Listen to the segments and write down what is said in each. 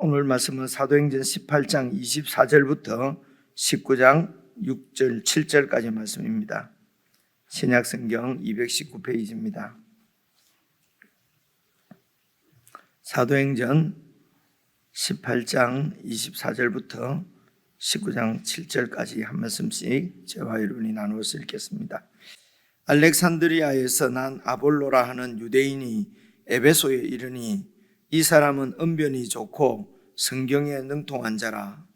오늘 말씀은 사도행전 18장 24절부터 19장 6절, 7절까지 말씀입니다. 신약성경 219페이지입니다. 사도행전 18장 24절부터 19장 7절까지 한 말씀씩 저와 여러분이 나누어서 읽겠습니다. 알렉산드리아에서 난 아볼로라 하는 유대인이 에베소에 이르니 이 사람은 언변이 좋고 성경에 능통한 자라.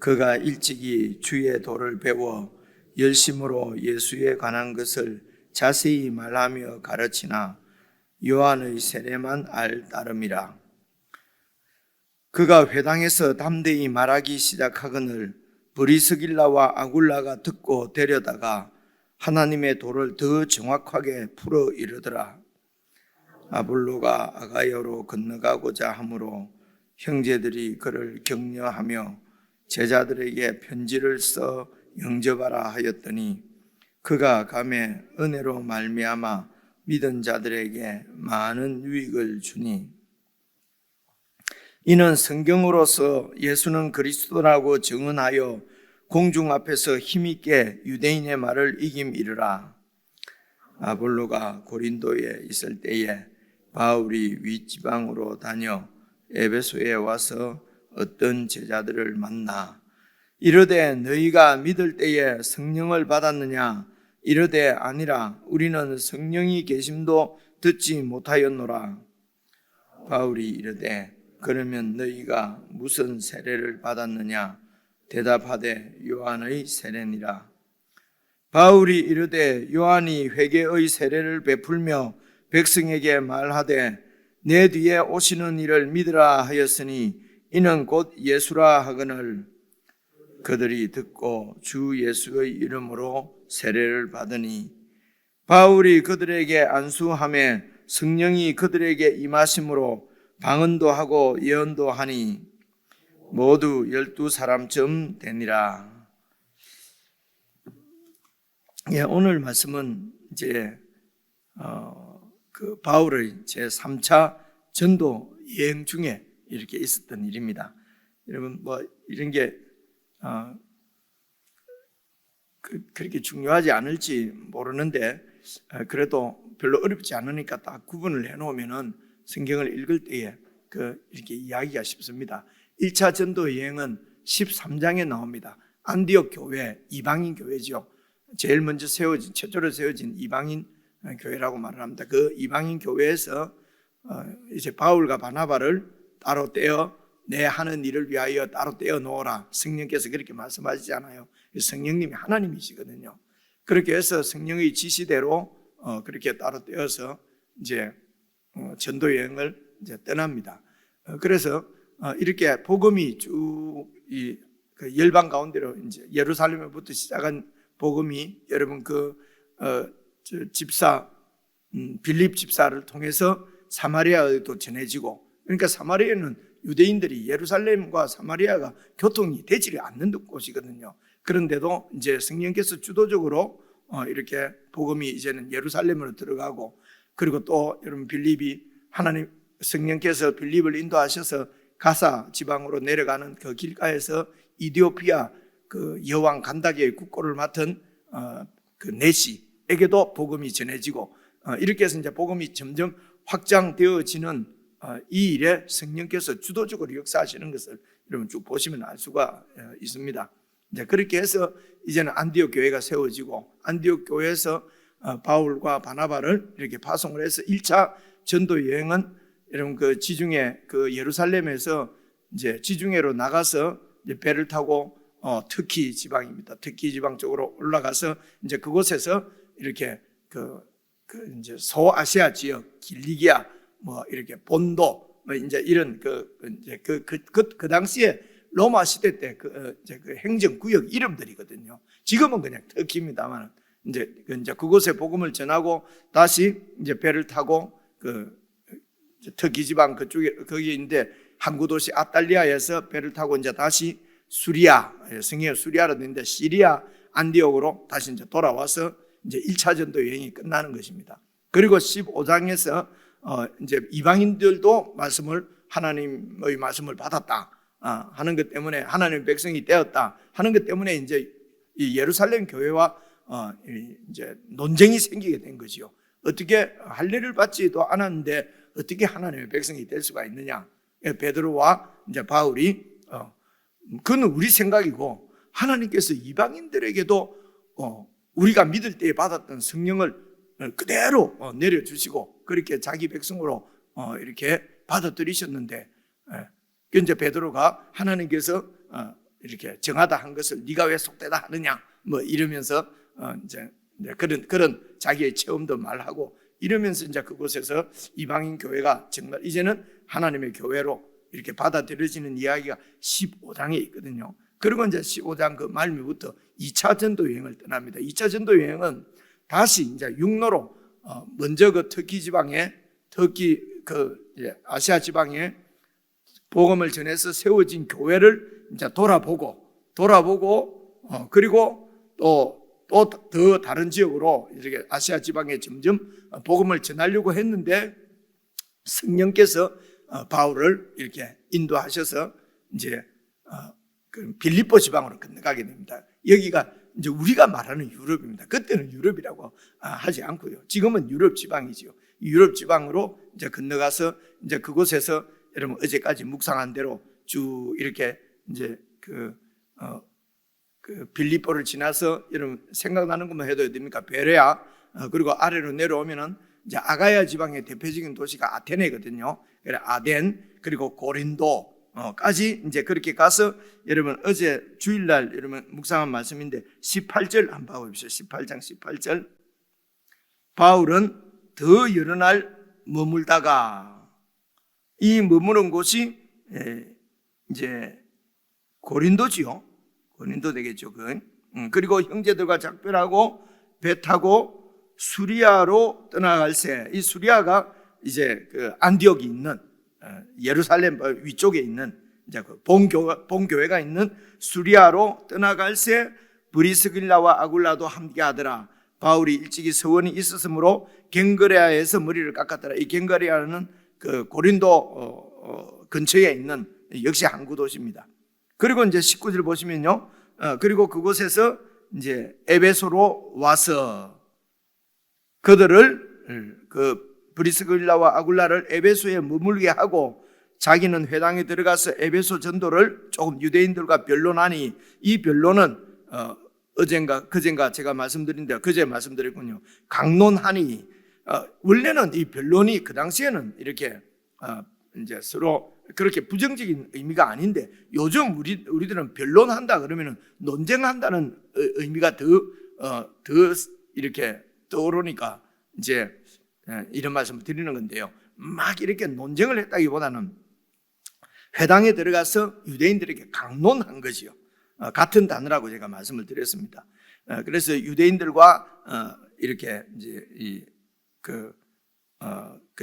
그가 일찍이 주의 도를 배워 열심으로 예수에 관한 것을 자세히 말하며 가르치나 요한의 세례만 알 따름이라. 그가 회당에서 담대히 말하기 시작하거늘 브리스길라와 아굴라가 듣고 데려다가 하나님의 도를 더 정확하게 풀어 이르더라. 아볼로가 아가야로 건너가고자 하므로 형제들이 그를 격려하며 제자들에게 편지를 써 영접하라 하였더니 그가 감에 은혜로 말미암아 믿은 자들에게 많은 유익을 주니 이는 성경으로서 예수는 그리스도라고 증언하여 공중 앞에서 힘있게 유대인의 말을 이김이르라. 아볼로가 고린도에 있을 때에 바울이 윗지방으로 다녀 에베소에 와서 어떤 제자들을 만나 이르되 너희가 믿을 때에 성령을 받았느냐? 이르되 아니라 우리는 성령이 계심도 듣지 못하였노라. 바울이 이르되 그러면 너희가 무슨 세례를 받았느냐? 대답하되 요한의 세례니라. 바울이 이르되 요한이 회개의 세례를 베풀며 백성에게 말하되 내 뒤에 오시는 이를 믿으라 하였으니 이는 곧 예수라 하거늘 그들이 듣고 주 예수의 이름으로 세례를 받으니 바울이 그들에게 안수하며 성령이 그들에게 임하심으로 방언도 하고 예언도 하니 모두 12사람쯤 되니라. 오늘 말씀은 이제 바울의 제3차 전도 여행 중에 이렇게 있었던 일입니다. 여러분 이런 게 그렇게 중요하지 않을지 모르는데 그래도 별로 어렵지 않으니까 딱 구분을 해놓으면은 성경을 읽을 때에 이렇게 이야기가 쉽습니다. 1차 전도 여행은 13장에 나옵니다. 안디옥 교회, 이방인 교회죠. 제일 먼저 최초로 세워진 이방인 교회라고 말을 합니다. 그 이방인 교회에서 이제 바울과 바나바를 따로 떼어 내 하는 일을 위하여 따로 떼어 놓으라. 성령께서 그렇게 말씀하시잖아요. 성령님이 하나님이시거든요. 그렇게 해서 성령의 지시대로 그렇게 따로 떼어서 이제 전도 여행을 이제 떠납니다. 그래서 이렇게 복음이 쭉 그 열방 가운데로 이제 예루살렘에부터 시작한 복음이 여러분 집사 빌립 집사를 통해서 사마리아에도 전해지고, 그러니까 사마리아는 유대인들이 예루살렘과 사마리아가 교통이 되지 않는 곳이거든요. 그런데도 이제 성령께서 주도적으로 이렇게 복음이 이제는 예루살렘으로 들어가고, 그리고 또 여러분 빌립이 하나님 성령께서 빌립을 인도하셔서 가사 지방으로 내려가는 그 길가에서 이디오피아 그 여왕 간다게의 국고를 맡은 그 네시에게도 복음이 전해지고, 이렇게 해서 이제 복음이 점점 확장되어지는 이 일에 성령께서 주도적으로 역사하시는 것을 여러분 쭉 보시면 알 수가 있습니다. 이제 그렇게 해서 이제는 안디옥 교회가 세워지고, 안디옥 교회에서 바울과 바나바를 이렇게 파송을 해서 1차 전도 여행은 여러분 그 지중해 그 예루살렘에서 이제 지중해로 나가서 이제 배를 타고 터키 지방입니다. 터키 지방 쪽으로 올라가서 이제 그곳에서 이렇게 이제 소아시아 지역, 길리기아, 이렇게 본도, 이제 이런 그 당시에 로마 시대 때 그 행정구역 이름들이거든요. 지금은 그냥 터키입니다만, 이제 그곳에 복음을 전하고 다시 이제 배를 타고 터키 지방 그쪽에 거기 있는데 항구 도시 아탈리아에서 배를 타고 이제 다시 수리아, 성경 수리아로 되는데 시리아 안디옥으로 다시 이제 돌아와서 이제 1차 전도 여행이 끝나는 것입니다. 그리고 15장에서 이제 이방인들도 말씀을 하나님의 말씀을 받았다 하는 것 때문에 하나님의 백성이 되었다 하는 것 때문에 이제 이 예루살렘 교회와 이제 논쟁이 생기게 된 거지요. 어떻게 할례를 받지도 않았는데 어떻게 하나님의 백성이 될 수가 있느냐? 베드로와 이제 바울이 그건 우리 생각이고 하나님께서 이방인들에게도 우리가 믿을 때에 받았던 성령을 그대로 내려주시고 그렇게 자기 백성으로 이렇게 받아들이셨는데 이제 베드로가 하나님께서 이렇게 정하다 한 것을 네가 왜 속되다 하느냐 뭐 이러면서 이제 그런 자기의 체험도 말하고 이러면서 이제 그곳에서 이방인 교회가 정말 이제는 하나님의 교회로 이렇게 받아들여지는 이야기가 15장에 있거든요. 그리고 이제 15장 그 말미부터 2차 전도 여행을 떠납니다. 2차 전도 여행은 다시 이제 육로로 먼저 그 터키 지방에 아시아 지방에 복음을 전해서 세워진 교회를 이제 돌아보고 그리고 또 더 다른 지역으로 이렇게 아시아 지방에 점점 복음을 전하려고 했는데 성령께서 바울을 이렇게 인도하셔서 이제 그 빌립보 지방으로 건너가게 됩니다. 여기가 이제 우리가 말하는 유럽입니다. 그때는 유럽이라고 하지 않고요. 지금은 유럽 지방이죠. 유럽 지방으로 이제 건너가서 이제 그곳에서 여러분 어제까지 묵상한 대로 쭉 이렇게 이제 그 빌립보를 지나서 여러분 생각나는 것만 해도 됩니까? 베레아 그리고 아래로 내려오면은 이제 아가야 지방의 대표적인 도시가 아테네거든요. 그래 아덴 그리고 고린도까지 이제 그렇게 가서 여러분 어제 주일날 여러분 묵상한 말씀인데 18절 한번 봐보십시오. 18장 18절 바울은 더 여러 날 머물다가 이 머무는 곳이 이제 고린도지요. 고린도 되겠죠. 그리고 형제들과 작별하고 배 타고 수리아로 떠나갈새 이 수리아가 이제 그 안디옥이 있는 예루살렘 위쪽에 있는 이제 그 본교회가 있는 수리아로 떠나갈새 브리스길라와 아굴라도 함께하더라. 바울이 일찍이 서원이 있었으므로 겐거레아에서 머리를 깎았더라. 이 겐거레아는 그 고린도 근처에 있는 역시 항구 도시입니다. 그리고 이제 19절 보시면요. 그리고 그곳에서 이제 에베소로 와서 그들을 그 브리스길라와 아굴라를 에베소에 머물게 하고 자기는 회당에 들어가서 에베소 전도를 조금 유대인들과 변론하니 이 변론은 그젠가 제가 말씀드린데 그제 말씀드렸군요. 강론하니 원래는 이 변론이 그 당시에는 이렇게 이제 서로 그렇게 부정적인 의미가 아닌데 요즘 우리들은 변론한다 그러면은 논쟁한다는 의미가 더 이렇게 떠오르니까 이제 이런 말씀을 드리는 건데요. 막 이렇게 논쟁을 했다기보다는 회당에 들어가서 유대인들에게 강론한 거지요. 같은 단어라고 제가 말씀을 드렸습니다. 그래서 유대인들과 이렇게 이제 그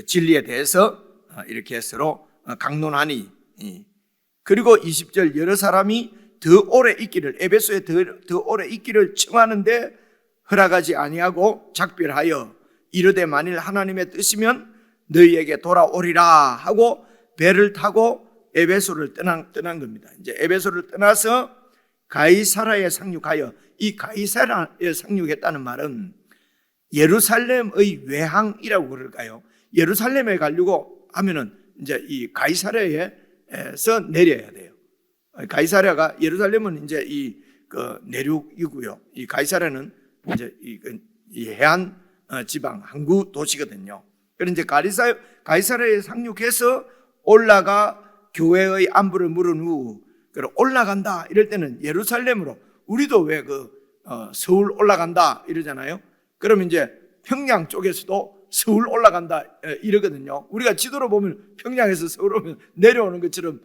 진리에 대해서 이렇게 서로 강론하니 그리고 20절 여러 사람이 더 오래 있기를 에베소에 더 오래 있기를 청하는데 허락하지 아니하고 작별하여 이르되 만일 하나님의 뜻이면 너희에게 돌아오리라 하고 배를 타고 에베소를 떠난 겁니다. 이제 에베소를 떠나서 가이사라에 상륙하여 이 가이사라에 상륙했다는 말은 예루살렘의 외항이라고 그럴까요? 예루살렘에 가려고 하면은 이제 이 가이사랴에서 내려야 돼요. 가이사랴가 예루살렘은 이제 그 내륙이고요. 이 가이사랴는 이제 이 해안 지방 항구 도시거든요. 그래서 이제 가이사랴에 상륙해서 올라가 교회의 안부를 물은 후 올라간다 이럴 때는 예루살렘으로 우리도 왜 서울 올라간다 이러잖아요. 그러면 이제 평양 쪽에서도 서울 올라간다 이러거든요. 우리가 지도로 보면 평양에서 서울 오면 내려오는 것처럼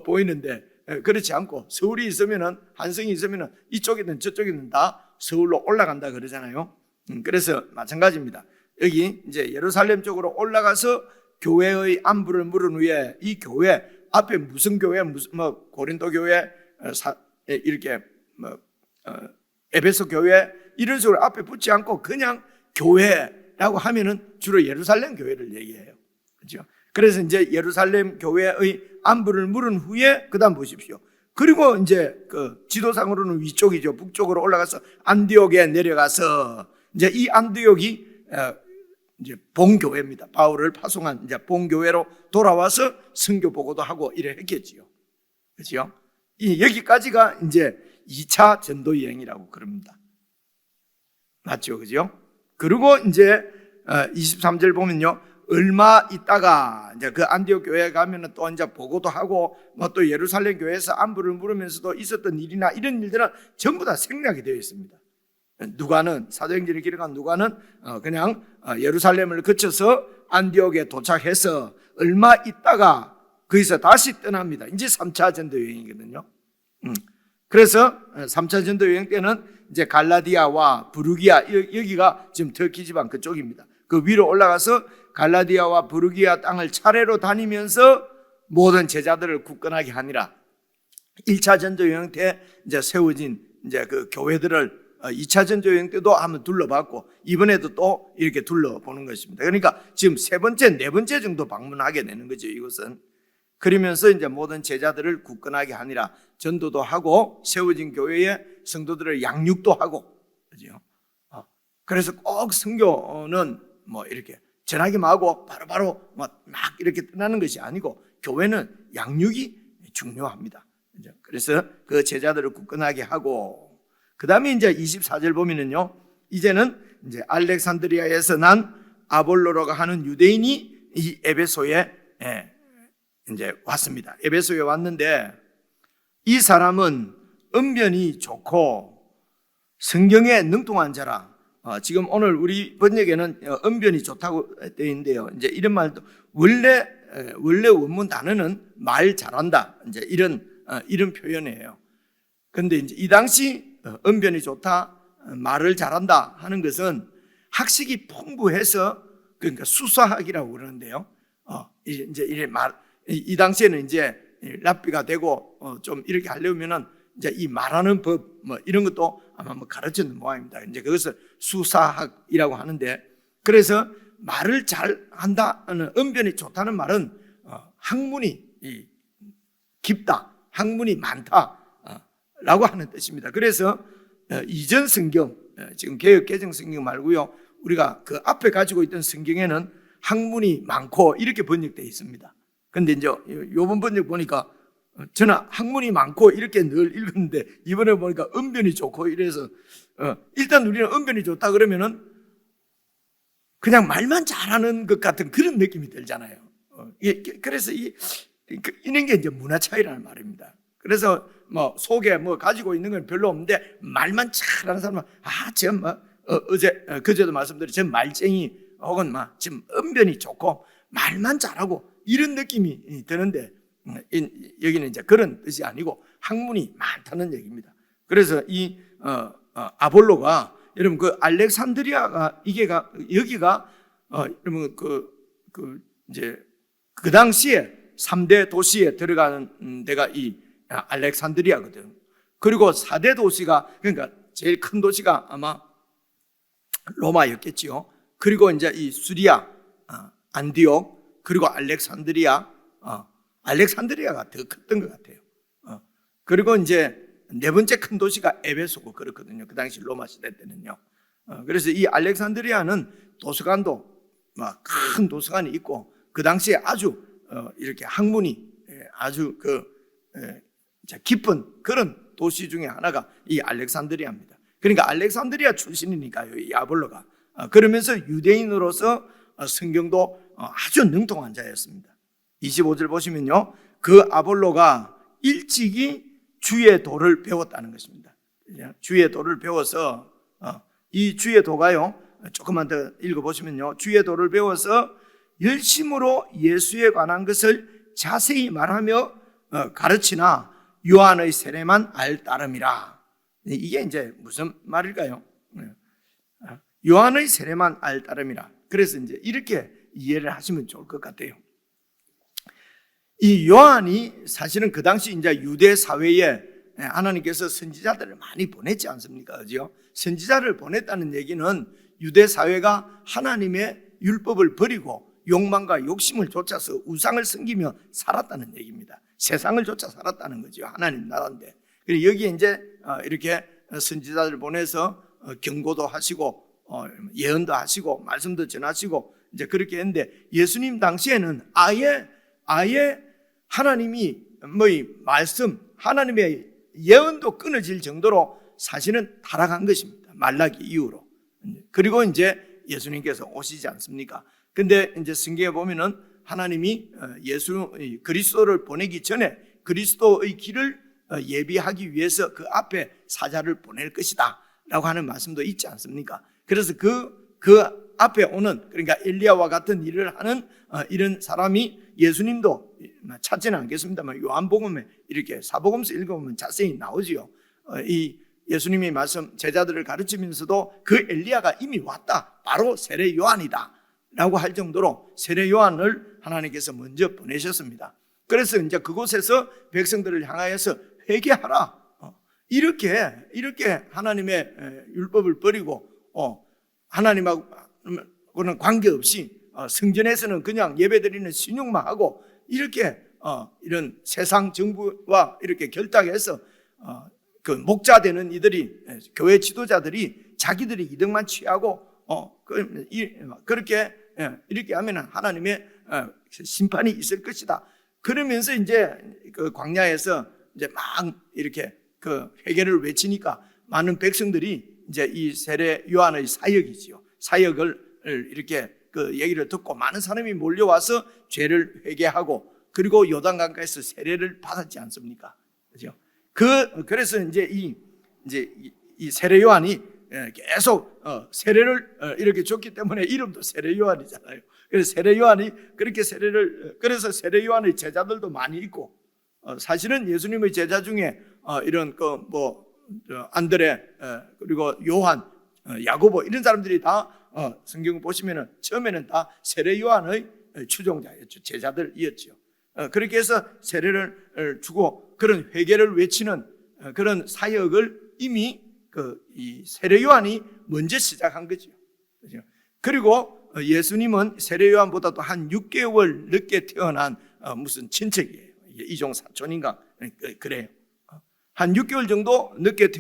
보이는데 그렇지 않고 서울이 있으면은 한성이 있으면은 이쪽이든 저쪽이든 다 서울로 올라간다 그러잖아요. 그래서 마찬가지입니다. 여기 이제 예루살렘 쪽으로 올라가서 교회의 안부를 물은 후에 이 교회 앞에 무슨 교회 무슨 고린도 교회 이렇게 에베소 교회 이런 식으로 앞에 붙지 않고 그냥 교회라고 하면은 주로 예루살렘 교회를 얘기해요. 그렇죠? 그래서 이제 예루살렘 교회의 안부를 물은 후에 그다음 보십시오. 그리고 이제 그 지도상으로는 위쪽이죠. 북쪽으로 올라가서 안디옥에 내려가서 이제 이 안디옥이 이제 본교회입니다. 바울을 파송한 이제 본교회로 돌아와서 선교 보고도 하고 이래 했겠지요. 그렇죠? 여기까지가 이제 2차 전도 여행이라고 그럽니다. 맞죠? 그죠? 그리고 이제 23절 보면요. 얼마 있다가 이제 그 안디옥 교회에 가면은 또 이제 보고도 하고 뭐 또 예루살렘 교회에서 안부를 물으면서도 있었던 일이나 이런 일들은 전부 다 생략이 되어 있습니다. 누가는 사도행전을 기록한 누가는 그냥 예루살렘을 거쳐서 안디옥에 도착해서 얼마 있다가 거기서 다시 떠납니다. 이제 3차 전도 여행이거든요. 그래서 3차 전도 여행 때는 이제 갈라디아와 부르기아 여기가 지금 터키 지방 그쪽입니다. 그 위로 올라가서 갈라디아와 부르기아 땅을 차례로 다니면서 모든 제자들을 굳건하게 하니라. 1차 전도 여행 때 이제 세워진 이제 그 교회들을 2차 전도 여행 때도 한번 둘러봤고 이번에도 또 이렇게 둘러보는 것입니다. 그러니까 지금 세 번째, 네 번째 정도 방문하게 되는 거죠. 이것은 그러면서 이제 모든 제자들을 굳건하게 하니라. 전도도 하고 세워진 교회의 성도들을 양육도 하고, 그죠? 그래서 꼭 선교는 뭐 이렇게 전하기만 하고 바로바로 막 이렇게 떠나는 것이 아니고 교회는 양육이 중요합니다. 그래서 그 제자들을 굳건하게 하고 그 다음에 이제 24절 보면은요, 이제는 이제 알렉산드리아에서 난 아볼로라고 하는 유대인이 이 에베소에 이제 왔습니다. 에베소에 왔는데 이 사람은 언변이 좋고 성경에 능통한 자라. 지금 오늘 우리 번역에는 언변이 좋다고 되어 있는데요. 이제 이런 말도 원래 원문 단어는 말 잘한다. 이제 이런 표현이에요. 그런데 이제 이 당시 언변이 좋다, 말을 잘한다 하는 것은 학식이 풍부해서 그러니까 수사학이라고 그러는데요. 이제 이 당시에는 이제 랍비가 되고 좀 이렇게 하려면은 이제 이 말하는 법 뭐 이런 것도 아마 뭐 가르치는 모양입니다. 이제 그것을 수사학이라고 하는데, 그래서 말을 잘한다, 언변이 좋다는 말은 학문이 깊다, 학문이 많다라고 하는 뜻입니다. 그래서 이전 성경, 지금 개역 개정 성경 말고요, 우리가 그 앞에 가지고 있던 성경에는 학문이 많고 이렇게 번역되어 있습니다. 근데 이제 요번 번역 보니까 저는 학문이 많고 이렇게 늘 읽었는데 이번에 보니까 언변이 좋고 이래서 일단 우리는 언변이 좋다 그러면은 그냥 말만 잘하는 것 같은 그런 느낌이 들잖아요. 그래서 이런 게 이제 문화 차이라는 말입니다. 그래서 뭐 속에 뭐 가지고 있는 건 별로 없는데 말만 잘하는 사람은 그제도 말씀드린 저 말쟁이 혹은 지금 언변이 좋고 말만 잘하고 이런 느낌이 드는데 여기는 이제 그런 뜻이 아니고 학문이 많다는 얘기입니다. 그래서 이 아볼로가 여러분 그 알렉산드리아가 여기가 여러분 이제 그 당시에 3대 도시에 들어가는 데가 이 알렉산드리아거든. 그리고 4대 도시가, 그러니까 제일 큰 도시가 아마 로마였겠지요. 그리고 이제 이 수리아, 안디옥, 그리고 알렉산드리아가 더 컸던 것 같아요. 그리고 이제 네 번째 큰 도시가 에베소고 그렇거든요. 그 당시 로마 시대 때는요. 그래서 이 알렉산드리아는 도서관도 큰 도서관이 있고 그 당시에 아주 이렇게 학문이 아주 깊은 그런 도시 중에 하나가 이 알렉산드리아입니다. 그러니까 알렉산드리아 출신이니까요, 이 아볼로가. 그러면서 유대인으로서 성경도 아주 능통한 자였습니다. 25절 보시면요, 그 아볼로가 일찍이 주의 도를 배웠다는 것입니다. 주의 도를 배워서 이 주의 도가요, 조금만 더 읽어보시면요, 주의 도를 배워서 열심으로 예수에 관한 것을 자세히 말하며 가르치나 요한의 세례만 알 따름이라. 이게 이제 무슨 말일까요? 요한의 세례만 알 따름이라. 그래서 이제 이렇게 이해를 하시면 좋을 것 같아요. 이 요한이 사실은 그 당시 이제 유대 사회에 하나님께서 선지자들을 많이 보냈지 않습니까? 그죠? 선지자를 보냈다는 얘기는 유대 사회가 하나님의 율법을 버리고 욕망과 욕심을 쫓아서 우상을 섬기며 살았다는 얘기입니다. 세상을 쫓아 살았다는 거죠. 하나님 나라인데. 그리고 여기에 이제 이렇게 선지자들 보내서 경고도 하시고 예언도 하시고 말씀도 전하시고 이제 그렇게 했는데, 예수님 당시에는 아예 하나님이 말씀, 하나님의 예언도 끊어질 정도로 사실은 타락한 것입니다. 말라기 이후로. 그리고 이제 예수님께서 오시지 않습니까? 근데 이제 성경에 보면은 하나님이 그리스도를 보내기 전에 그리스도의 길을 예비하기 위해서 그 앞에 사자를 보낼 것이다 라고 하는 말씀도 있지 않습니까? 그래서 그 앞에 오는, 그러니까 엘리야와 같은 일을 하는 이런 사람이, 예수님도 찾지는 않겠습니다만 요한복음에 이렇게 사복음서 읽어보면 자세히 나오지요. 이 예수님이 제자들을 가르치면서도 그 엘리야가 이미 왔다, 바로 세례 요한이다 라고 할 정도로 세례 요한을 하나님께서 먼저 보내셨습니다. 그래서 이제 그곳에서 백성들을 향하여서 회개하라, 이렇게 하나님의 율법을 버리고 하나님하고는 관계없이 성전에서는 그냥 예배드리는 신용만 하고 이렇게 이런 세상 정부와 이렇게 결탁해서 그 목자 되는 이들이, 교회 지도자들이 자기들이 이득만 취하고 그렇게 이렇게 하면 하나님의 심판이 있을 것이다. 그러면서 이제 그 광야에서 이제 막 이렇게 그 회개를 외치니까 많은 백성들이 이제 이 세례 요한의 사역이지요. 사역을 이렇게 그 얘기를 듣고 많은 사람이 몰려와서 죄를 회개하고, 그리고 요단강가에서 세례를 받았지 않습니까? 그죠? 그래서 이제 이 세례 요한이 계속 세례를 이렇게 줬기 때문에 이름도 세례 요한이잖아요. 그래서 세례 요한이 그렇게 그래서 세례 요한의 제자들도 많이 있고, 사실은 예수님의 제자 중에 이런 안드레, 그리고 요한, 야고보, 이런 사람들이 다 성경을 보시면은 처음에는 다 세례 요한의 추종자였죠. 제자들이었죠. 그렇게 해서 세례를 주고 그런 회개를 외치는 그런 사역을 이미 이 세례 요한이 먼저 시작한 거죠. 그리고 예수님은 세례 요한보다도 한 6개월 늦게 태어난 무슨 친척이에요. 이종 사촌인가 그래요. 한 6개월 정도 늦게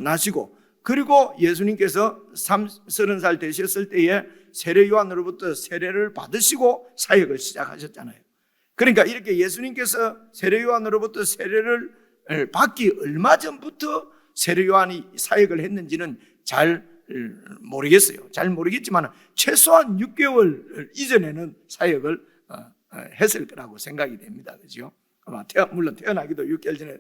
나시고, 그리고 예수님께서 30살 되셨을 때에 세례 요한으로부터 세례를 받으시고 사역을 시작하셨잖아요. 그러니까 이렇게 예수님께서 세례 요한으로부터 세례를 받기 얼마 전부터 세례 요한이 사역을 했는지는 잘 모르겠어요. 잘 모르겠지만 최소한 6개월 이전에는 사역을 했을 거라고 생각이 됩니다. 그죠? 물론 태어나기도 6개월 전에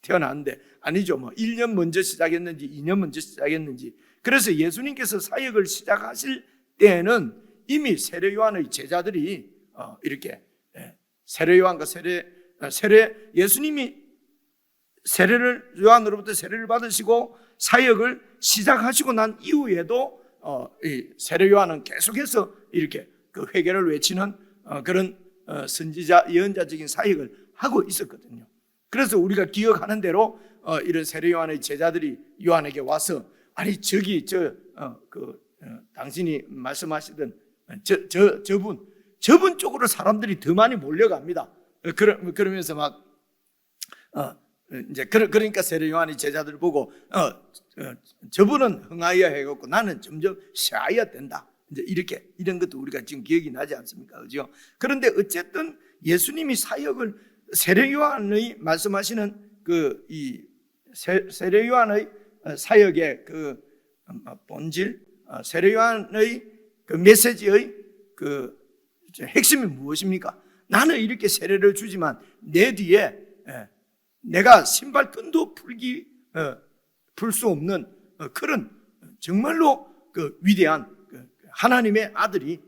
태어났는데 아니죠. 1년 먼저 시작했는지 2년 먼저 시작했는지. 그래서 예수님께서 사역을 시작하실 때에는 이미 세례 요한의 제자들이 이렇게 세례 요한과 예수님이 요한으로부터 세례를 받으시고 사역을 시작하시고 난 이후에도 이 세례 요한은 계속해서 이렇게 그 회개를 외치는 그런 선지자 예언자적인 사역을 하고 있었거든요. 그래서 우리가 기억하는 대로 이런 세례 요한의 제자들이 요한에게 와서, 아니 저기 당신이 말씀하시던 저분 쪽으로 사람들이 더 많이 몰려갑니다. 그러면서 막 이제 그러니까 세례 요한이 제자들 보고 저분은 흥하여야 해갖고 나는 점점 샤야 된다. 이제 이런 것도 우리가 지금 기억이 나지 않습니까? 그죠? 그런데 어쨌든 예수님이 사역을, 세례 요한의 말씀하시는 이 세례 요한의 사역의 그 본질, 세례 요한의 그 메시지의 그 핵심이 무엇입니까? 나는 이렇게 세례를 주지만 내 뒤에 내가 신발끈도 풀 수 없는 그런 정말로 그 위대한 하나님의 아들이,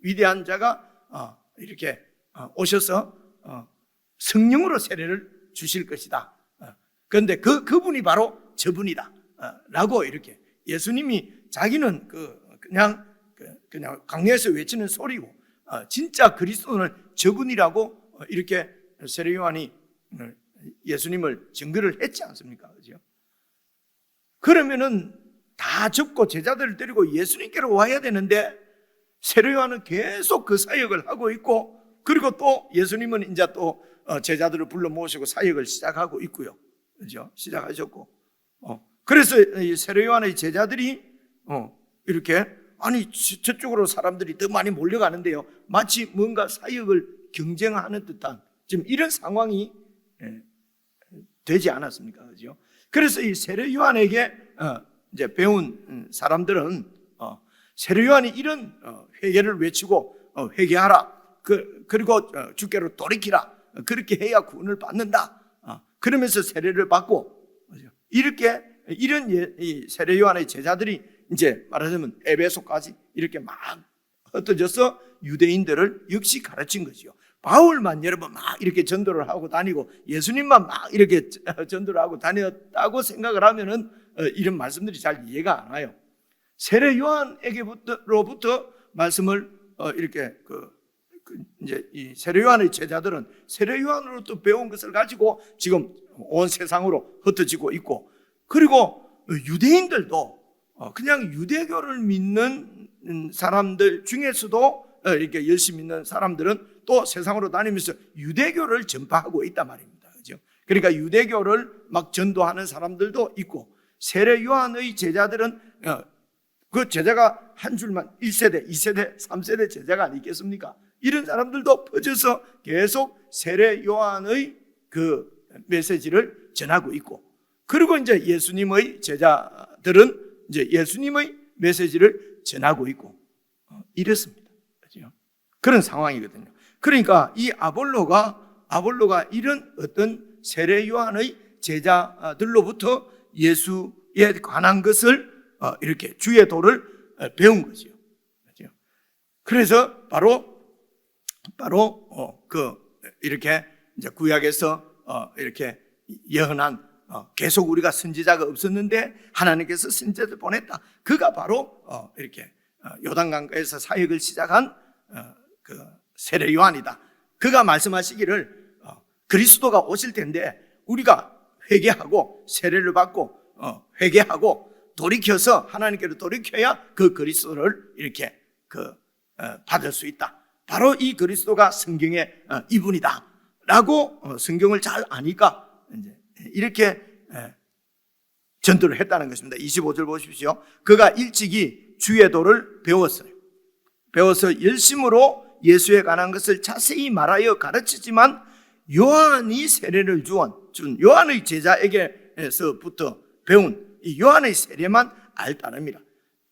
위대한 자가 이렇게 오셔서 성령으로 세례를 주실 것이다. 그런데 그분이 바로 저분이다 라고 이렇게 예수님이 자기는 그냥 강요해서 외치는 소리고, 진짜 그리스도는 저분이라고 이렇게 세례 요한이 예수님을 증거를 했지 않습니까? 그죠? 그러면은 다 접고 제자들을 데리고 예수님께로 와야 되는데 세례 요한은 계속 그 사역을 하고 있고, 그리고 또 예수님은 이제 또 제자들을 불러 모시고 사역을 시작하고 있고요. 그죠? 시작하셨고. 그래서 이 세례 요한의 제자들이 이렇게, 아니 저쪽으로 사람들이 더 많이 몰려가는데요, 마치 뭔가 사역을 경쟁하는 듯한 지금 이런 상황이 되지 않았습니까? 그죠? 그래서 이 세례 요한에게 이제 배운 사람들은 세례 요한이 이런 회개를 외치고 회개하라, 그리고 주께로 돌이키라, 그렇게 해야 구원을 받는다, 그러면서 세례를 받고, 이렇게 이런 이 세례 요한의 제자들이 이제 말하자면 에베소까지 이렇게 막 흩어져서 유대인들을 역시 가르친 것이요. 바울만 여러분 막 이렇게 전도를 하고 다니고 예수님만 막 이렇게 전도를 하고 다녔다고 생각을 하면은 이런 말씀들이 잘 이해가 안 와요. 세례 요한에게로부터 말씀을 이렇게 이제 이 세례 요한의 제자들은 세례 요한으로부터 배운 것을 가지고 지금 온 세상으로 흩어지고 있고, 그리고 유대인들도 그냥 유대교를 믿는 사람들 중에서도 이렇게 열심히 믿는 사람들은 또 세상으로 다니면서 유대교를 전파하고 있단 말입니다. 그죠? 그러니까 유대교를 막 전도하는 사람들도 있고, 세례 요한의 제자들은 그 제자가 한 줄만 1세대, 2세대, 3세대 제자가 아니겠습니까? 이런 사람들도 퍼져서 계속 세례 요한의 그 메시지를 전하고 있고, 그리고 이제 예수님의 제자들은 이제 예수님의 메시지를 전하고 있고, 이렇습니다. 그렇죠? 그런 상황이거든요. 그러니까 이 아볼로가 이런 어떤 세례 요한의 제자들로부터 예수에 관한 것을 이렇게 주의 도를 배운 거죠. 그렇죠? 그래서 바로 이렇게 이제 구약에서 이렇게 예언한, 계속 우리가 선지자가 없었는데 하나님께서 선지자를 보냈다. 그가 바로 이렇게 요단강가에서 사역을 시작한 그 세례 요한이다. 그가 말씀하시기를 그리스도가 오실 텐데 우리가 회개하고 세례를 받고 회개하고 돌이켜서 하나님께로 돌이켜야 그 그리스도를 이렇게 받을 수 있다. 바로 이 그리스도가 성경의 이분이다 라고 성경을 잘 아니까 이제 이렇게 전도를 했다는 것입니다. 25절 보십시오. 그가 일찍이 주의 도를 배웠어요. 배워서 열심으로 예수에 관한 것을 자세히 말하여 가르치지만 요한이 세례를 준 요한의 제자에게서부터 배운 이 요한의 세례만 알 따름이라.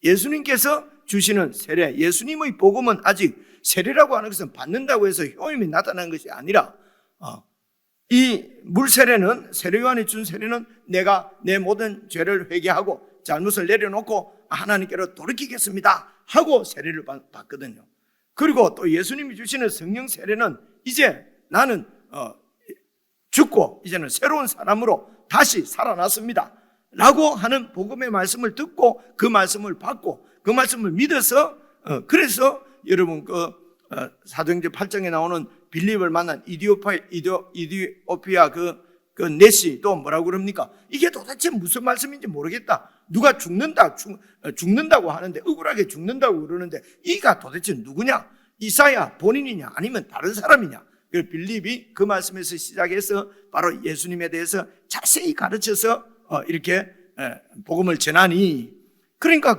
예수님께서 주시는 세례, 예수님의 복음은 아직 세례라고 하는 것은 받는다고 해서 효임이 나타나는 것이 아니라, 이 물세례는, 세례 요한이 준 세례는 내가 내 모든 죄를 회개하고 잘못을 내려놓고 하나님께로 돌이키겠습니다 하고 세례를 받거든요. 그리고 또 예수님이 주시는 성령 세례는 이제 나는 죽고 이제는 새로운 사람으로 다시 살아났습니다 라고 하는 복음의 말씀을 듣고 그 말씀을 받고 그 말씀을 믿어서, 그래서 여러분 사도행전 8장에 나오는 빌립을 만난 이디오피아 그 넷이 또 뭐라고 그럽니까? 이게 도대체 무슨 말씀인지 모르겠다. 누가 죽는다고 하는데, 억울하게 죽는다고 그러는데 이가 도대체 누구냐? 이사야 본인이냐 아니면 다른 사람이냐? 그 빌립이 그 말씀에서 시작해서 바로 예수님에 대해서 자세히 가르쳐서 이렇게 복음을 전하니, 그러니까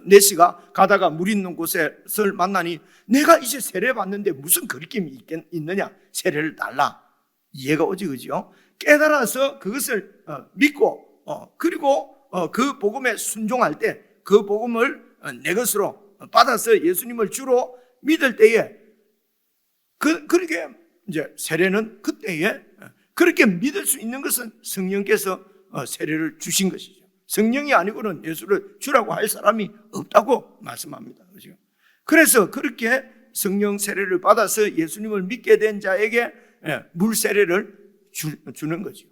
넷시가 가다가 물 있는 곳을 만나니 내가 이제 세례 받는데 무슨 거리낌이 있느냐? 세례를 달라. 이해가 오지, 그죠? 깨달아서 그것을 믿고 그리고 그 복음에 순종할 때 그 복음을 내 것으로 받아서 예수님을 주로 믿을 때에 그렇게 이제 세례는 그때에 그렇게 믿을 수 있는 것은 성령께서 세례를 주신 것이죠. 성령이 아니고는 예수를 주라고 할 사람이 없다고 말씀합니다. 그렇죠? 그래서 그렇게 성령 세례를 받아서 예수님을 믿게 된 자에게 물 세례를 주는 거죠.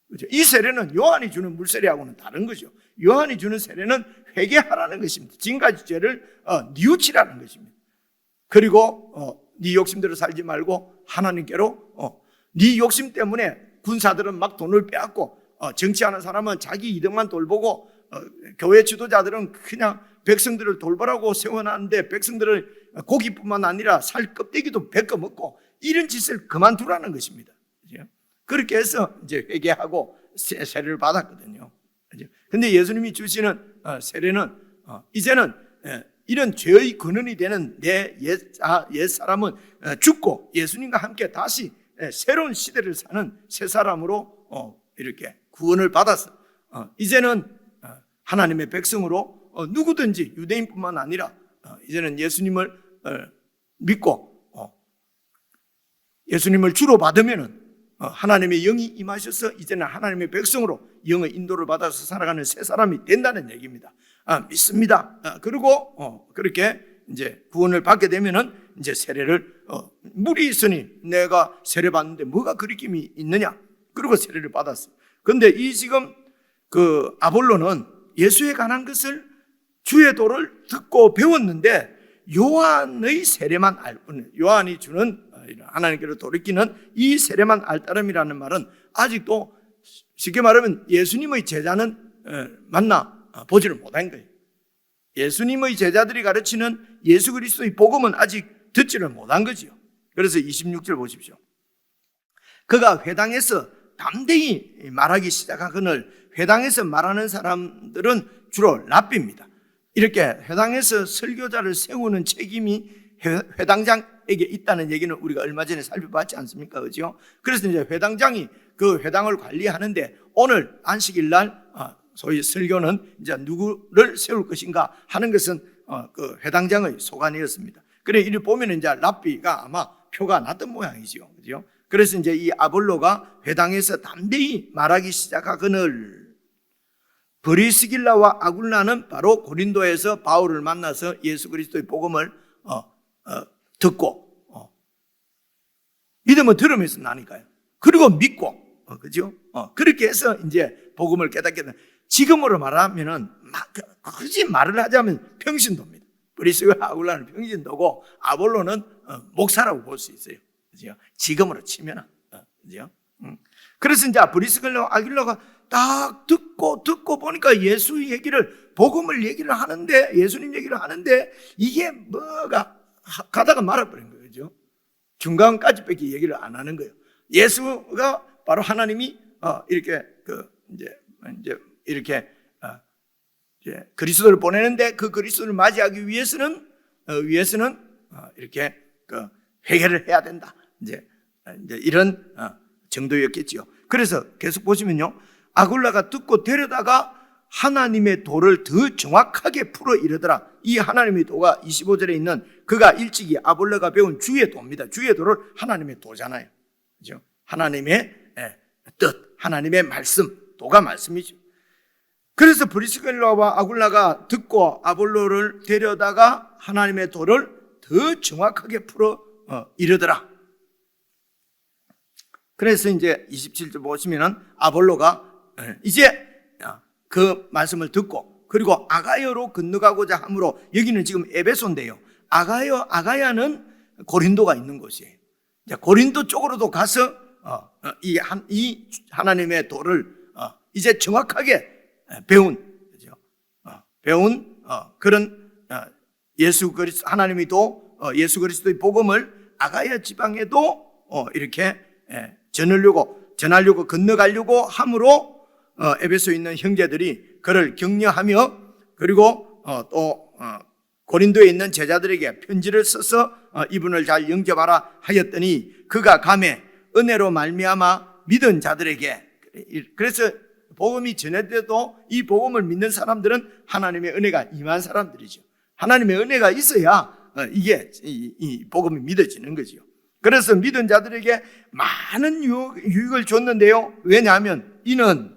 그렇죠? 이 세례는 요한이 주는 물 세례하고는 다른 거죠. 요한이 주는 세례는 회개하라는 것입니다. 지금까지 죄를 뉘우치라는 것입니다. 그리고 네 욕심대로 살지 말고 하나님께로, 네 욕심 때문에 군사들은 막 돈을 빼앗고 정치하는 사람은 자기 이득만 돌보고 교회 지도자들은 그냥 백성들을 돌보라고 세워놨는데 백성들을 고기뿐만 아니라 살 껍데기도 베껴 먹고 이런 짓을 그만두라는 것입니다. 그렇게 해서 이제 회개하고 세례를 받았거든요. 근데 예수님이 주시는 세례는 이제는 이런 죄의 근원이 되는 내 옛사람은 죽고 예수님과 함께 다시 새로운 시대를 사는 새 사람으로 이렇게 구원을 받아서 이제는 하나님의 백성으로 누구든지 유대인뿐만 아니라 이제는 예수님을 믿고 예수님을 주로 받으면은 하나님의 영이 임하셔서 이제는 하나님의 백성으로 영의 인도를 받아서 살아가는 새 사람이 된다는 얘기입니다. 믿습니다. 그리고 그렇게 이제 구원을 받게 되면은 이제 세례를 물이 있으니 내가 세례 받는데 뭐가 그리낌이 있느냐? 그리고 세례를 받았어요. 근데 이 지금 그 아볼로는 예수에 관한 것을 주의 도를 듣고 배웠는데 요한의 세례만 알 뿐, 요한이 주는 하나님께로 돌이키는 이 세례만 알 따름이라는 말은 아직도 쉽게 말하면 예수님의 제자는 만나 보지를 못한 거예요. 예수님의 제자들이 가르치는 예수 그리스도의 복음은 아직 듣지를 못한 거지요. 그래서 26절 보십시오. 그가 회당에서 담대히 말하기 시작하거늘 회당에서 말하는 사람들은 주로 랍비입니다. 이렇게 회당에서 설교자를 세우는 책임이 회당장에게 있다는 얘기는 우리가 얼마 전에 살펴봤지 않습니까? 그죠? 그래서 이제 회당장이 그 회당을 관리하는데 오늘 안식일 날 소위 설교는 이제 누구를 세울 것인가 하는 것은 그 회당장의 소관이었습니다. 그래 이리 보면 이제 랍비가 아마 표가 났던 모양이지요. 그죠? 그래서 이제 이 아볼로가 회당에서 담대히 말하기 시작하거늘 브리스길라와 아굴라는 바로 고린도에서 바울을 만나서 예수 그리스도의 복음을 듣고 믿음은 들으면서 나니까요. 그리고 믿고 그죠? 그렇게 해서 이제 복음을 깨닫게 된. 지금으로 말하면은 굳이 말을 하자면 평신도입니다. 브리스길라 아굴라는 평신도고 아볼로는 목사라고 볼 수 있어요. 그죠? 지금으로 치면은 그죠? 그래서 이제 브리스길라 아굴라가 딱 듣고 보니까 예수 얘기를 복음을 얘기를 하는데 예수님 얘기를 하는데 이게 뭐가 가다가 말아버린 거예요. 그죠? 중간까지밖에 얘기를 안 하는 거예요. 예수가 바로 하나님이 이렇게 이제 이렇게 이제 그리스도를 보내는데 그 그리스도를 맞이하기 위해서는 이렇게 회개를 해야 된다. 이제 이런 정도였겠지요. 그래서 계속 보시면요. 아굴라가 듣고 데려다가 하나님의 도를 더 정확하게 풀어 이르더라. 이 하나님의 도가 25절에 있는 그가 일찍이 아볼로가 배운 주의 도입니다. 주의 도를 하나님의 도잖아요. 그죠? 하나님의 뜻, 하나님의 말씀, 도가 말씀이죠. 그래서 브리스길라와 아굴라가 듣고 아볼로를 데려다가 하나님의 도를 더 정확하게 풀어 이르더라. 그래서 이제 27절 보시면은 아볼로가 이제 그 말씀을 듣고 그리고 아가야로 건너가고자 하므로 여기는 지금 에베소인데요. 아가야는 고린도가 있는 곳이에요. 고린도 쪽으로도 가서 이 하나님의 도를 이제 정확하게 배운 그런 예수 그리스도 하나님의 도 예수 그리스도의 복음을 아가야 지방에도 이렇게 전하려고 건너가려고 함으로 에베소에 있는 형제들이 그를 격려하며 그리고 또 고린도에 있는 제자들에게 편지를 써서 이분을 잘 영접하라 하였더니 그가 감에 은혜로 말미암아 믿은 자들에게 그래서 복음이 전해져도 이 복음을 믿는 사람들은 하나님의 은혜가 임한 사람들이죠. 하나님의 은혜가 있어야 이게 이 복음이 믿어지는 거죠. 그래서 믿은 자들에게 많은 유익을 줬는데요. 왜냐하면 이는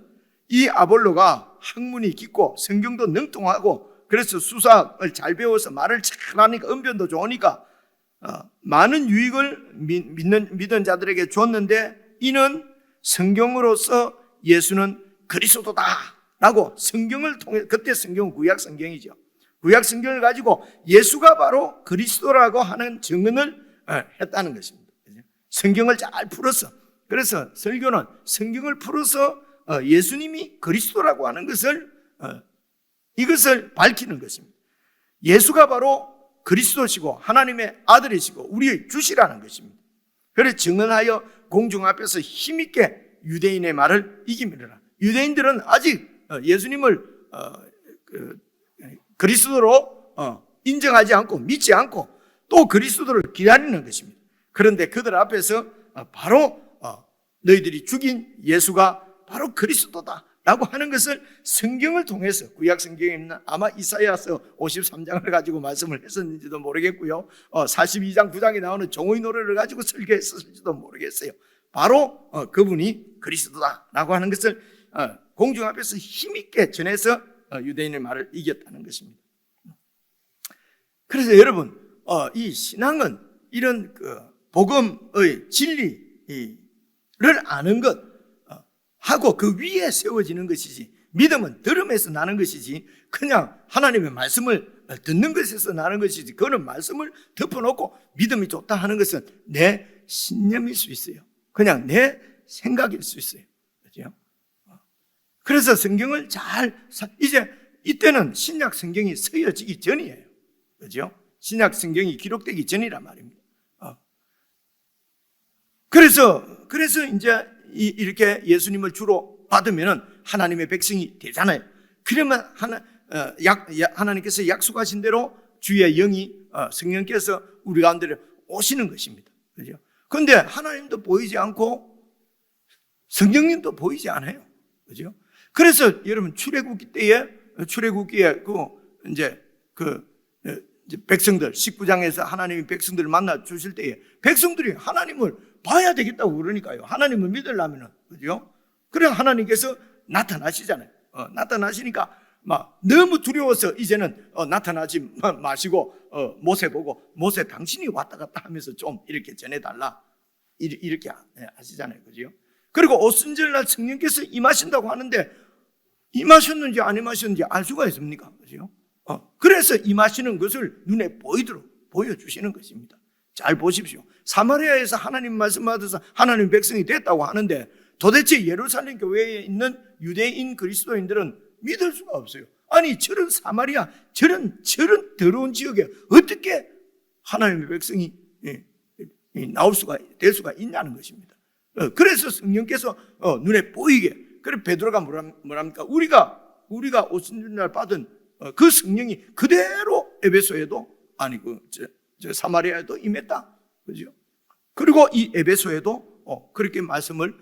이 아볼로가 학문이 깊고 성경도 능통하고 그래서 수사를 잘 배워서 말을 잘하니까 언변도 좋으니까 많은 유익을 믿은 자들에게 줬는데 이는 성경으로서 예수는 그리스도다라고 성경을 통해 그때 성경은 구약 성경이죠. 구약 성경을 가지고 예수가 바로 그리스도라고 하는 증언을 했다는 것입니다. 성경을 잘 풀어서 그래서 설교는 성경을 풀어서 예수님이 그리스도라고 하는 것을 이것을 밝히는 것입니다. 예수가 바로 그리스도시고 하나님의 아들이시고 우리의 주시라는 것입니다. 그래서 증언하여 공중 앞에서 힘있게 유대인의 말을 이기미르라. 유대인들은 아직 예수님을 그리스도로 인정하지 않고 믿지 않고 또 그리스도를 기다리는 것입니다. 그런데 그들 앞에서 바로 너희들이 죽인 예수가 바로 그리스도다 라고 하는 것을 성경을 통해서, 구약 성경에 있는 아마 이사야서 53장을 가지고 말씀을 했었는지도 모르겠고요, 42장 9장에 나오는 종의 노래를 가지고 설교했었을지도 모르겠어요. 바로 그분이 그리스도다 라고 하는 것을 공중 앞에서 힘있게 전해서 유대인의 말을 이겼다는 것입니다. 그래서 여러분, 이 신앙은 이런 복음의 진리를 아는 것 하고 그 위에 세워지는 것이지, 믿음은 들음에서 나는 것이지 그냥 하나님의 말씀을 듣는 것에서 나는 것이지, 그거는 말씀을 덮어놓고 믿음이 좋다 하는 것은 내 신념일 수 있어요. 그냥 내 생각일 수 있어요. 그렇죠? 그래서 성경을 이제 이때는 신약 성경이 쓰여지기 전이에요. 그렇죠? 신약 성경이 기록되기 전이란 말입니다. 그래서 이제 이렇게 예수님을 주로 받으면 하나님의 백성이 되잖아요. 그러면 하나님께서 약속하신 대로 주의 영이 성령께서 우리 가운데 오시는 것입니다. 그렇죠? 그런데 하나님도 보이지 않고 성령님도 보이지 않아요. 그렇죠? 그래서 여러분 출애굽기에 이제 백성들 19장에서 하나님이 백성들을 만나 주실 때에 백성들이 하나님을 봐야 되겠다고 그러니까요. 하나님을 믿으려면, 그죠? 그래 하나님께서 나타나시잖아요. 나타나시니까 막 너무 두려워서 이제는 나타나지 마시고 모세 보고, 모세 당신이 왔다 갔다 하면서 좀 이렇게 전해달라 이렇게 하시잖아요. 그죠? 그리고 오순절날 성령께서 임하신다고 하는데 임하셨는지 안 임하셨는지 알 수가 있습니까? 그죠? 그래서 임하시는 것을 눈에 보이도록 보여주시는 것입니다. 잘 보십시오. 사마리아에서 하나님 말씀 받아서 하나님 백성이 됐다고 하는데 도대체 예루살렘 교회에 있는 유대인 그리스도인들은 믿을 수가 없어요. 아니 저런 사마리아, 저런 더러운 지역에 어떻게 하나님의 백성이 될 수가 있냐는 것입니다. 그래서 성령께서 눈에 보이게, 그래 베드로가 뭐랍니까? 우리가 오순절날 받은 그 성령이 그대로 에베소에도, 아니 저 사마리아에도 임했다. 그죠? 그리고 이 에베소에도 그렇게 말씀을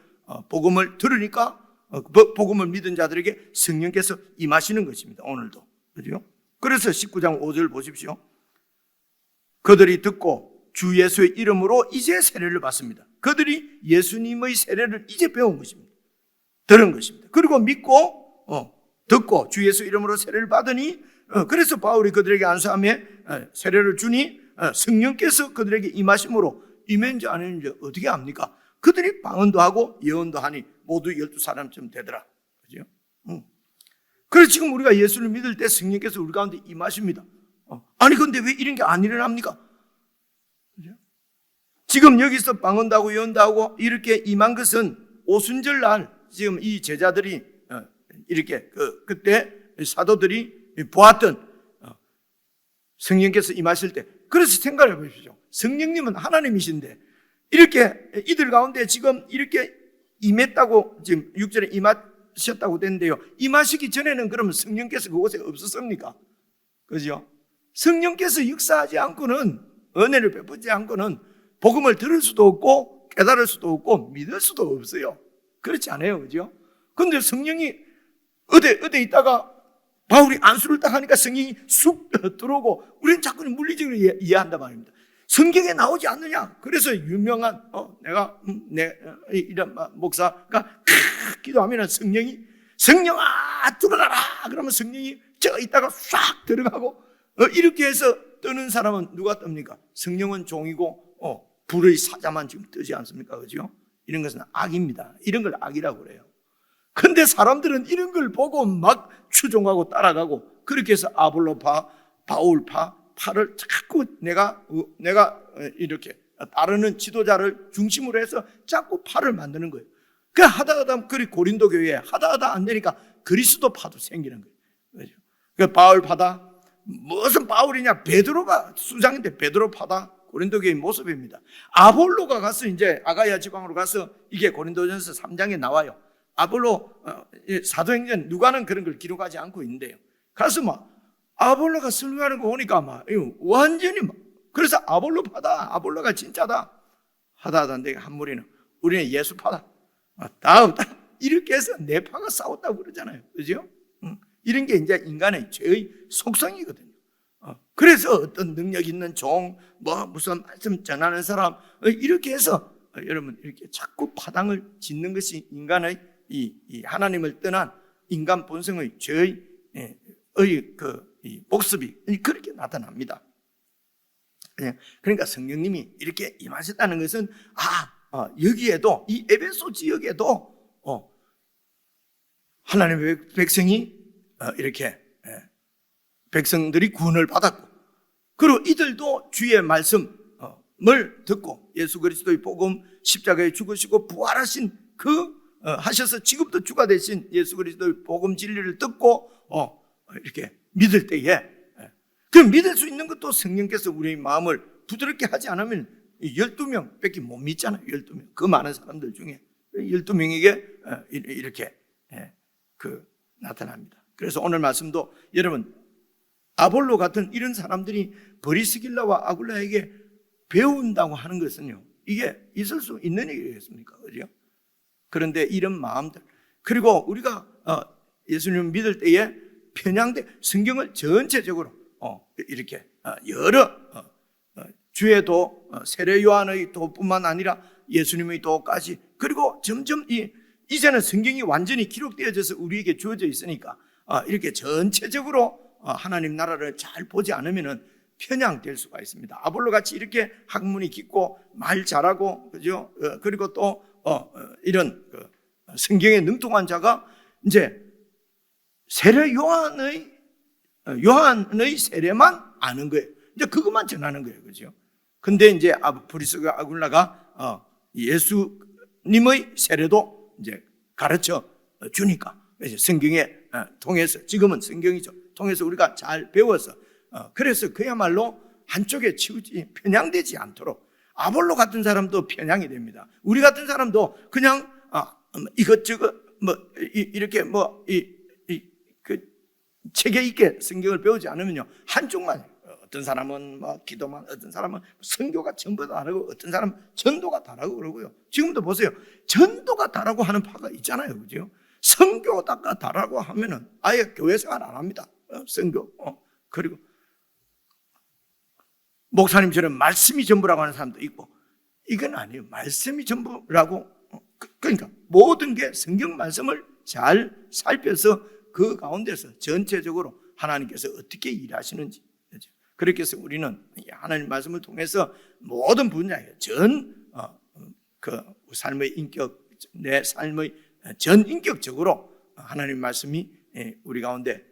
복음을 들으니까 복음을 믿은 자들에게 성령께서 임하시는 것입니다. 오늘도. 그죠? 그래서 19장 5절 보십시오. 그들이 듣고 주 예수의 이름으로 이제 세례를 받습니다. 그들이 예수님의 세례를 이제 배운 것입니다. 들은 것입니다. 그리고 믿고 듣고 주 예수 이름으로 세례를 받으니, 그래서 바울이 그들에게 안수함에 세례를 주니 성령께서 그들에게 임하심으로 임했는지 안 했는지 어떻게 압니까? 그들이 방언도 하고 예언도 하니 모두 12사람쯤 되더라. 그죠? 그래서 지금 우리가 예수를 믿을 때 성령께서 우리 가운데 임하십니다. 아니 근데 왜 이런 게 안 일어납니까? 그죠? 지금 여기서 방언도 하고 예언도 하고 이렇게 임한 것은 오순절 날 지금 이 제자들이 이렇게 그때 사도들이 보았던 성령께서 임하실 때, 그래서 생각해 보십시오. 성령님은 하나님이신데 이렇게 이들 가운데 지금 이렇게 임했다고, 지금 6절에 임하셨다고 되는데요, 임하시기 전에는 그러면 성령께서 그곳에 없었습니까? 그죠? 성령께서 역사하지 않고는, 은혜를 베푸지 않고는 복음을 들을 수도 없고 깨달을 수도 없고 믿을 수도 없어요. 그렇지 않아요? 그죠? 근데 성령이 어디 있다가 바울이 안수를 딱 하니까 성령이 쑥 들어오고, 우리는 자꾸 물리적으로 이해한단 말입니다. 성경에 나오지 않느냐? 그래서 유명한 이런 목사가 기도하면 성령아 들어가라 그러면 성령이 저 있다가 싹 들어가고, 이렇게 해서 뜨는 사람은 누가 뜹니까? 성령은 종이고 불의 사자만 지금 뜨지 않습니까? 그죠? 이런 것은 악입니다. 이런 걸 악이라고 그래요. 근데 사람들은 이런 걸 보고 막 추종하고 따라가고, 그렇게 해서 아볼로파, 바울파, 파를 자꾸 내가 이렇게 따르는 지도자를 중심으로 해서 자꾸 파를 만드는 거예요. 하다 그리 고린도 교회에 하다 안 되니까 그리스도파도 생기는 거예요. 그렇죠? 그 바울 파다, 무슨 바울이냐? 베드로가 수장인데 베드로 파다. 고린도 교회의 모습입니다. 아볼로가 가서 이제 아가야 지방으로 가서 이게 고린도전서 3장에 나와요. 아볼로 사도행전 누가는 그런 걸 기록하지 않고 있는데요. 가서 막 아볼로가 설교하는 거 보니까 막 완전히 막 그래서 아볼로 파다, 아볼로가 진짜다 하다던데 한 무리는 우리는 예수 파다, 다 없다 이렇게 해서 네 파가 싸웠다고 그러잖아요. 그죠? 이런 게 이제 인간의 죄의 속성이거든요. 그래서 어떤 능력 있는 종, 무슨 말씀 전하는 사람, 이렇게 해서 여러분 이렇게 자꾸 파당을 짓는 것이 인간의 이 하나님을 떠난 인간 본성의 죄의 이 모습이 그렇게 나타납니다. 그러니까 성령님이 이렇게 임하셨다는 것은 여기에도 이 에베소 지역에도 하나님의 백성이 이렇게 백성들이 구원을 받았고, 그리고 이들도 주의 말씀을 듣고 예수 그리스도의 복음, 십자가에 죽으시고 부활하신 하셔서 지금도 주가 되신 예수 그리스도의 복음 진리를 듣고 이렇게 믿을 때에, 그 믿을 수 있는 것도 성령께서 우리의 마음을 부드럽게 하지 않으면 12명 밖에 못 믿잖아요. 12명. 그 많은 사람들 중에 12명에게 이렇게 나타납니다. 그래서 오늘 말씀도 여러분 아볼로 같은 이런 사람들이 브리스길라와 아굴라에게 배운다고 하는 것은요, 이게 있을 수 있는 일이겠습니까? 그죠? 그런데 이런 마음들, 그리고 우리가 예수님을 믿을 때에 편향된 성경을 전체적으로 이렇게 여러 주의 도, 세례 요한의 도뿐만 아니라 예수님의 도까지, 그리고 점점 이제는 성경이 완전히 기록되어져서 우리에게 주어져 있으니까 이렇게 전체적으로 하나님 나라를 잘 보지 않으면은 편향될 수가 있습니다. 아볼로 같이 이렇게 학문이 깊고 말 잘하고, 그죠? 그리고 또 이런 성경에 능통한 자가 이제 세례 요한의 세례만 아는 거예요. 이제 그것만 전하는 거예요, 그죠? 근데 이제 브리스가 아굴라가 예수님의 세례도 이제 가르쳐 주니까 성경에 통해서, 지금은 성경이죠, 통해서 우리가 잘 배워서 그래서 그야말로 한쪽에 치우치 편향되지 않도록, 아볼로 같은 사람도 편향이 됩니다. 우리 같은 사람도 그냥 이것저것 이렇게 그 체계 있게 성경을 배우지 않으면요, 한쪽만, 어떤 사람은 기도만, 어떤 사람은 선교가 전부 다르고, 어떤 사람은 전도가 다르고 그러고요. 지금도 보세요, 전도가 다르고 하는 파가 있잖아요, 그죠? 선교가 다르고 하면은 아예 교회 생활 안 합니다. 선교. 그리고 목사님처럼 말씀이 전부라고 하는 사람도 있고, 이건 아니에요. 말씀이 전부라고. 그러니까 모든 게 성경 말씀을 잘 살펴서 그 가운데서 전체적으로 하나님께서 어떻게 일하시는지, 그렇게 해서 우리는 하나님 말씀을 통해서 모든 분야에 삶의 인격, 내 삶의 전 인격적으로 하나님 말씀이 우리 가운데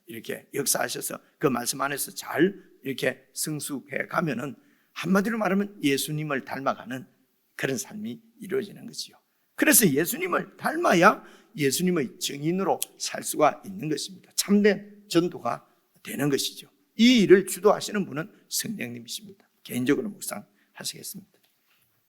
이렇게 역사하셔서 그 말씀 안에서 잘 이렇게 성숙해 가면은, 한마디로 말하면 예수님을 닮아가는 그런 삶이 이루어지는 것이요. 그래서 예수님을 닮아야 예수님의 증인으로 살 수가 있는 것입니다. 참된 전도가 되는 것이죠. 이 일을 주도하시는 분은 성령님이십니다. 개인적으로 묵상하시겠습니다.